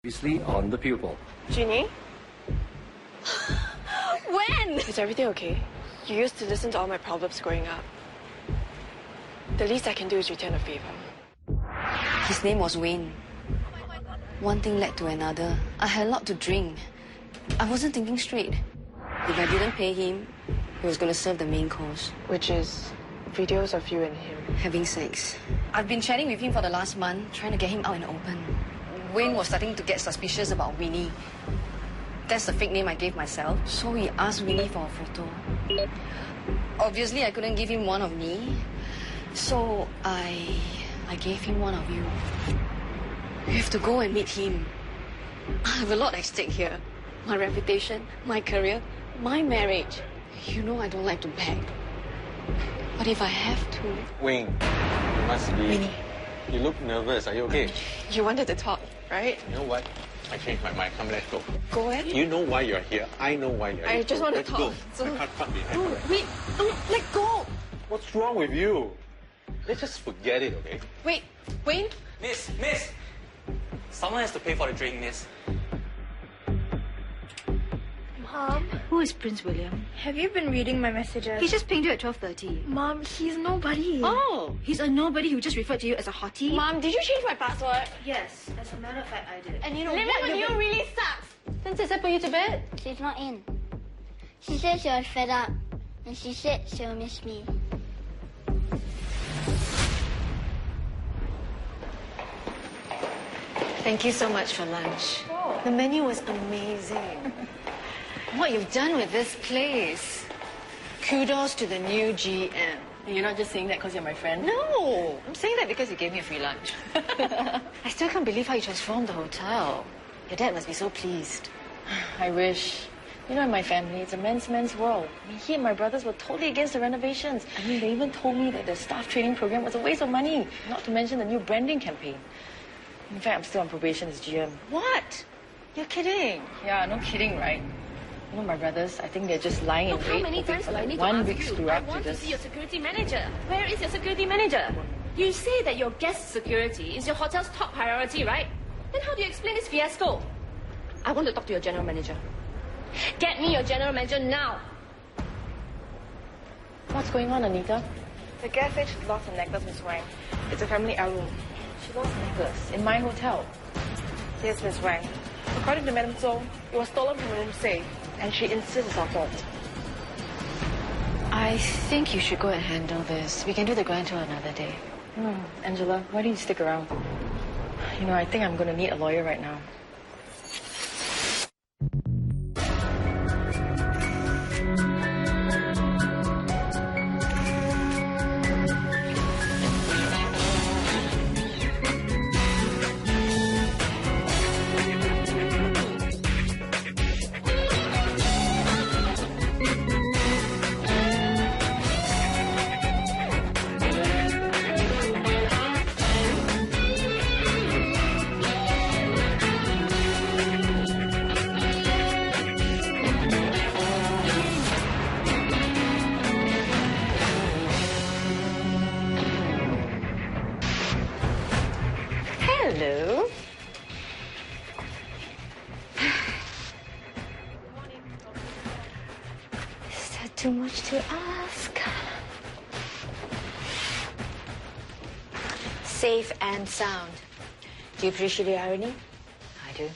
Previously on the Pupil. Ginny? When? Is everything okay? You used to listen to all my proverbs growing up. The least I can do is return a favor. His name was Wayne. One thing led to another. I had a lot to drink. I wasn't thinking straight. If I didn't pay him, he was going to serve the main course. Which is videos of you and him having sex. I've been chatting with him for the last month, trying to get him out in the open. Wayne was starting to get suspicious about Winnie. That's the fake name I gave myself. So he asked Winnie for a photo. Obviously, I couldn't give him one of me. So I gave him one of you. You have to go and meet him. I have a lot at stake here. My reputation, my career, my marriage. You know I don't like to beg. But if I have to... Wayne, you must be... Winnie. You look nervous. Are you okay? You wanted to talk, right? You know what? I changed my mind. Come, let's go. Go ahead. You know why you're here. I know why you're here. I just want to Let's talk. Go. So... I can't fuck behind. No, wait. Let go. What's wrong with you? Let's just forget it, okay? Wait, Wayne? Miss! Someone has to pay for the drink, miss. Mom? Who is Prince William? Have you been reading my messages? He just pinged you at 12:30. Mom, he's nobody. Oh, he's a nobody who just referred to you as a hottie? Mom, did you change my password? Yes, as a matter of fact, I did. And you know Living what? with you really sucks. Princess, I put you to bed. She's not in. She said she was fed up. And she said she'll miss me. Thank you so much for lunch. Oh. The menu was amazing. What you've done with this place. Kudos to the new GM. You're not just saying that because you're my friend? No, I'm saying that because you gave me a free lunch. I still can't believe how you transformed the hotel. Your dad must be so pleased. I wish. You know, in my family, it's a men's world. I mean, he and my brothers were totally against the renovations. I mean, they even told me that the staff training program was a waste of money, not to mention the new branding campaign. In fact, I'm still on probation as GM. What? You're kidding. Yeah, no kidding, right? You know, my brothers, I think they're just lying in wait. How many times do I need to one ask week you? screw I up want to to this. see your security manager. Where is your security manager? You say that your guest security is your hotel's top priority, right? Then how do you explain this fiasco? I want to talk to your general manager. Get me your general manager now. What's going on, Anita? The guest said she lost a necklace, Miss Wang. It's a family heirloom. She lost a necklace in my hotel. Yes, Miss Wang. According to Madam Zhou, it was stolen from a room safe, and she insists it's our fault. I think you should go and handle this. We can do the grand tour another day. Angela, why don't you stick around? You know, I think I'm going to need a lawyer right now. Hello. Is that too much to ask? Safe and sound. Do you appreciate the irony? I do.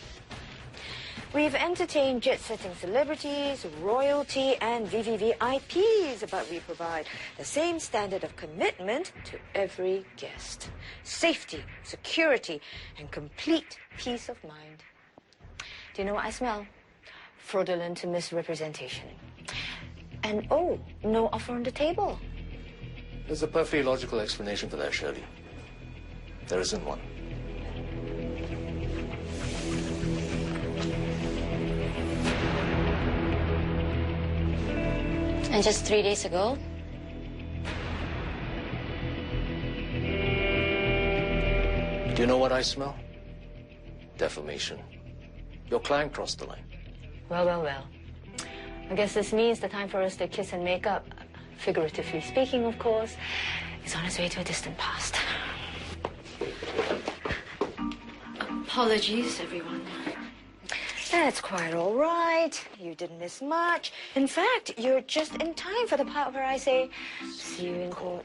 We've entertained jet-setting celebrities, royalty, and VVVIPs, but we provide the same standard of commitment to every guest. Safety, security, and complete peace of mind. Do you know what I smell? Fraudulent misrepresentation. And oh, no offer on the table. There's a perfectly logical explanation for that, Shirley. There isn't one. And just 3 days ago, Do you know what I smell? Defamation. Your client crossed the line. well. I guess this means the time for us to kiss and make up, figuratively speaking, of course, is on its way to a distant past. Apologies, everyone. That's quite all right. You didn't miss much. In fact, you're just in time for the part where I say, see you in court.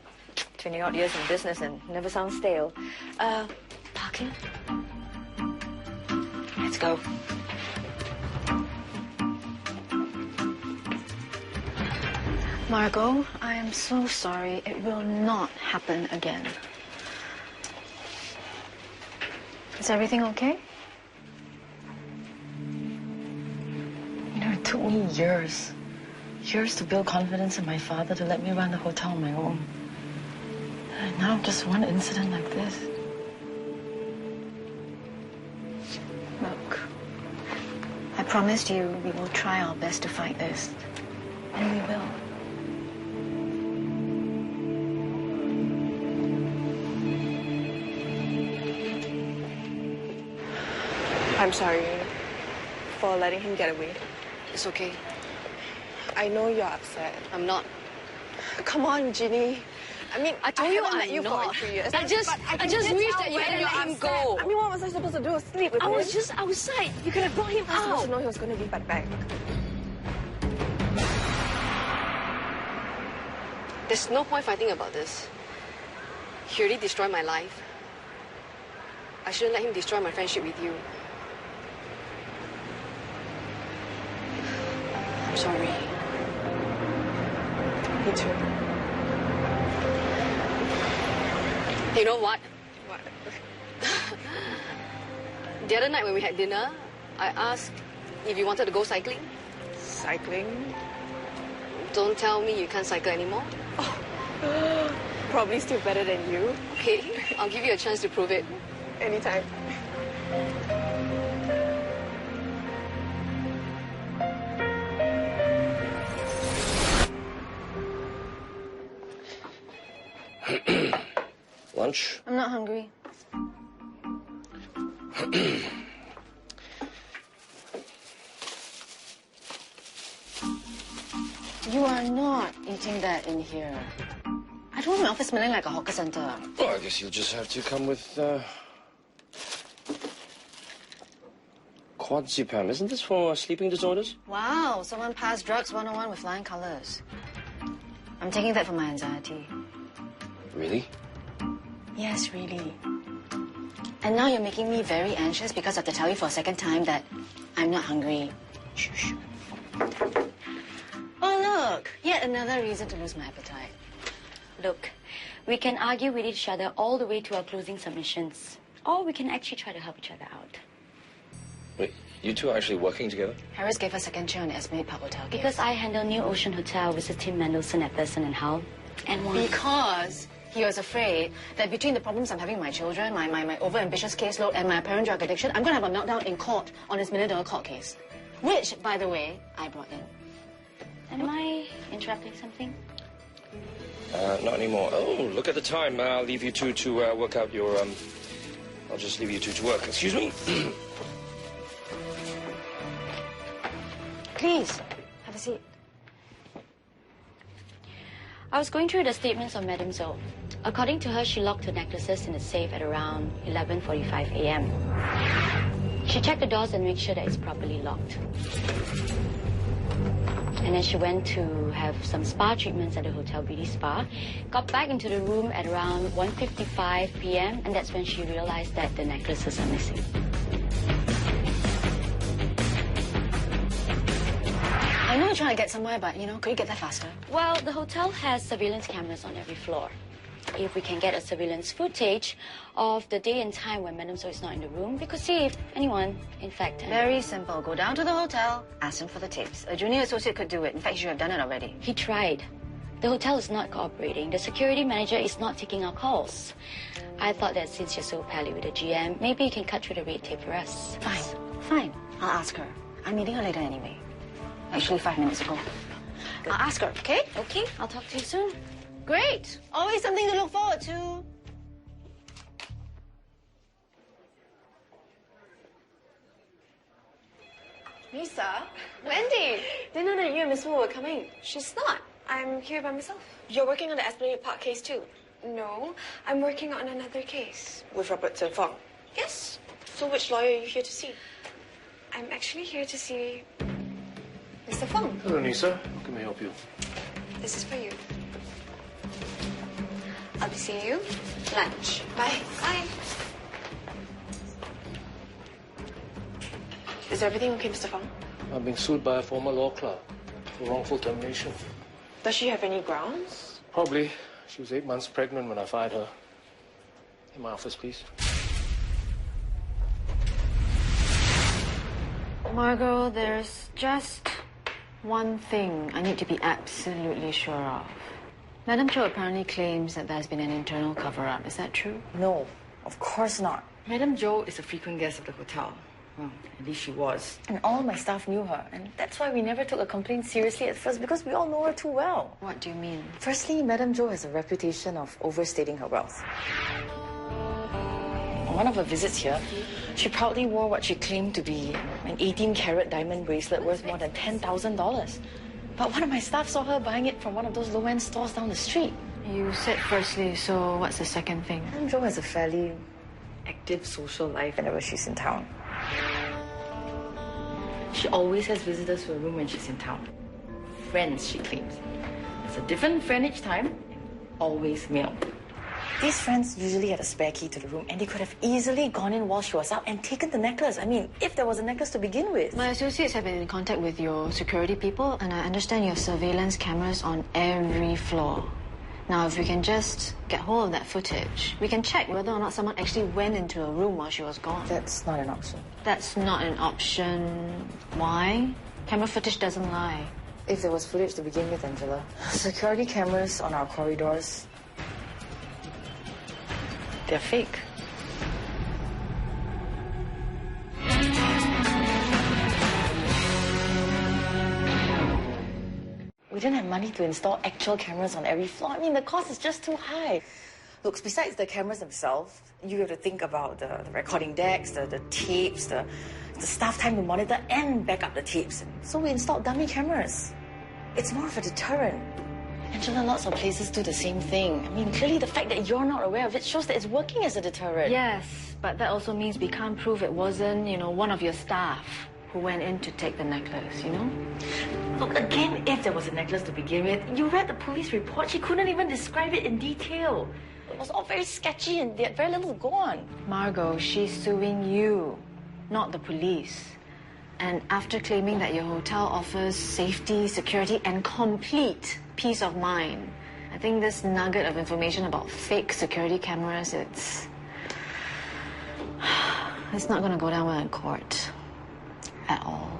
20-odd years in business and never sounds stale. Parking? Let's go. Margot, I am so sorry. It will not happen again. Is everything okay? You know, it took me years to build confidence in my father to let me run the hotel on my own. And now just one incident like this. Look, I promised you we will try our best to fight this. And we will. I'm sorry for letting him get away. It's okay. I know you're upset. I'm not. Come on, Ginny. I mean, I told you haven't met I'm you not. for 3 years. I just wish that you hadn't let him go. I mean, what was I supposed to do? Sleep with him? I was just outside. You could have brought him I was supposed out. to know he was going to be back. There's no point fighting about this. He already destroyed my life. I shouldn't let him destroy my friendship with you. I'm sorry. Me too. You know what? What? The other night when we had dinner, I asked if you wanted to go cycling. Cycling? Don't tell me you can't cycle anymore. Probably still better than you. Okay, I'll give you a chance to prove it. Anytime. Lunch? I'm not hungry. You are not eating that in here. I don't want my office smelling like a hawker center. Well, I guess you'll just have to come with, quadripam. Isn't this for sleeping disorders? Wow, someone passed drugs 101 with flying colors. I'm taking that for my anxiety. Really? Yes, really. And now you're making me very anxious because I have to tell you for a second time that I'm not hungry. Shh. Oh, look. Yet another reason to lose my appetite. Look, we can argue with each other all the way to our closing submissions. Or we can actually try to help each other out. Wait, you two are actually working together? Harris gave us second chair on the Esplanade Pub Hotel case. Because I handle New Ocean Hotel with Tim Mendelsohn at Thurston and Hull. And won. Because he was afraid that between the problems I'm having with my children, my over-ambitious caseload, and my apparent drug addiction, I'm going to have a meltdown in court on his $1 million court case. Which, by the way, I brought in. Am I interrupting something? Not anymore. Oh, look at the time. I'll leave you two to work out your, I'll just leave you two to work. Excuse me? Please, have a seat. I was going through the statements of Madame Zhou. According to her, she locked her necklaces in the safe at around 11:45 a.m. She checked the doors and made sure that it's properly locked. And then she went to have some spa treatments at the Hotel Beauty Spa, got back into the room at around 1:55 p.m. and that's when she realized that the necklaces are missing. I know you're trying to get somewhere, but, could you get there faster? Well, the hotel has surveillance cameras on every floor. If we can get a surveillance footage of the day and time when Madame Zhou is not in the room, we could see if anyone, in fact... Very simple. Go down to the hotel, ask him for the tapes. A junior associate could do it. In fact, you should have done it already. He tried. The hotel is not cooperating. The security manager is not taking our calls. I thought that since you're so pally with the GM, maybe you can cut through the red tape for us. Fine. I'll ask her. I'm meeting her later anyway. Actually, 5 minutes ago. Good. I'll ask her, okay? Okay, I'll talk to you soon. Great. Always something to look forward to. Nisa? Wendy! Didn't know that you and Miss Wu were coming. She's not. I'm here by myself. You're working on the Esplanade Park case too? No, I'm working on another case. With Roberts Fong? Yes. So which lawyer are you here to see? I'm actually here to see Mr. Fong. Hello, Nisa. How can I help you? This is for you. I'll be seeing you lunch. Bye. Bye. Is everything okay, Mr. Fong? I'm being sued by a former law clerk for wrongful termination. Does she have any grounds? Probably. She was 8 months pregnant when I fired her. In my office, please. Margot, there's just one thing I need to be absolutely sure of. Madam Cho apparently claims that there's been an internal cover-up. Is that true? No, of course not. Madam Jo is a frequent guest of the hotel. Well, at least she was. And all my staff knew her. And that's why we never took a complaint seriously at first, because we all know her too well. What do you mean? Firstly, Madam Jo has a reputation of overstating her wealth. On one of her visits here, she proudly wore what she claimed to be an 18-carat diamond bracelet worth more than $10,000. But one of my staff saw her buying it from one of those low-end stores down the street. You said firstly, so what's the second thing? Madam Jo has a fairly active social life whenever she's in town. She always has visitors to her room when she's in town. Friends, she claims. It's a different friend each time, always male. These friends usually had a spare key to the room, and they could have easily gone in while she was out and taken the necklace. I mean, if there was a necklace to begin with. My associates have been in contact with your security people, and I understand you have surveillance cameras on every floor. Now, if we can just get hold of that footage, we can check whether or not someone actually went into a room while she was gone. That's not an option. That's not an option. Why? Camera footage doesn't lie. If there was footage to begin with, Angela, security cameras on our corridors, they're fake. We didn't have money to install actual cameras on every floor. I mean, the cost is just too high. Look, besides the cameras themselves, you have to think about the recording decks, the tapes, the staff time to monitor and back up the tapes. So we installed dummy cameras. It's more of a deterrent. Angela, lots of places do the same thing. I mean, clearly the fact that you're not aware of it shows that it's working as a deterrent. Yes, but that also means we can't prove it wasn't, one of your staff who went in to take the necklace, Look, again, if there was a necklace to begin with, you read the police report. She couldn't even describe it in detail. It was all very sketchy and they had very little to go on. Margot, she's suing you, not the police. And after claiming that your hotel offers safety, security, and complete peace of mind, I think this nugget of information about fake security cameras, it's not going to go down well in court at all.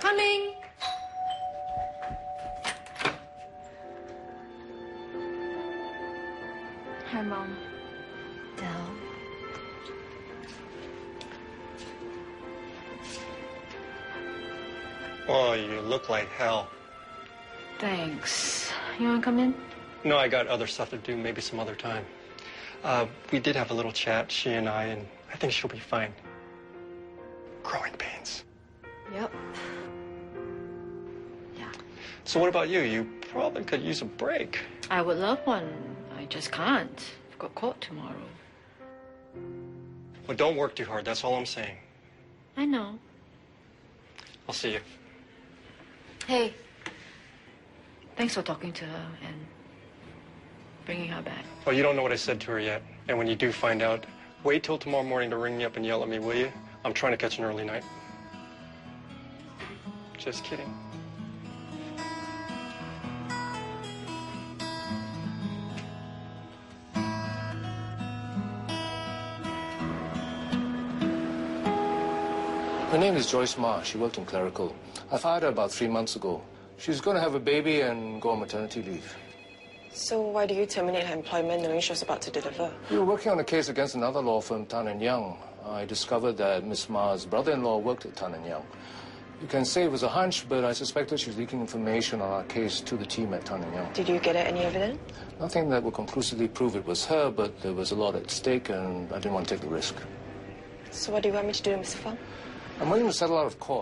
Coming! Hi, Mom. Del. Oh, you look like hell. Thanks. You want to come in? No, I got other stuff to do, maybe some other time. We did have a little chat, she and I think she'll be fine. Growing pains. Yep. So what about you? You probably could use a break. I would love one. I just can't. I've got court tomorrow. Well, don't work too hard, that's all I'm saying. I know. I'll see you. Hey, thanks for talking to her and bringing her back. Oh, you don't know what I said to her yet. And when you do find out, wait till tomorrow morning to ring me up and yell at me, will you? I'm trying to catch an early night. Just kidding. Her name is Joyce Ma. She worked in clerical. I fired her about 3 months ago. She's going to have a baby and go on maternity leave. So why do you terminate her employment knowing she was about to deliver? We were working on a case against another law firm, Tan & Young. I discovered that Miss Ma's brother-in-law worked at Tan & Young. You can say it was a hunch, but I suspected she was leaking information on our case to the team at Tan & Young. Did you get any evidence? Nothing that would conclusively prove it was her, but there was a lot at stake and I didn't want to take the risk. So what do you want me to do, Mr. Fong? I'm willing to settle out of court.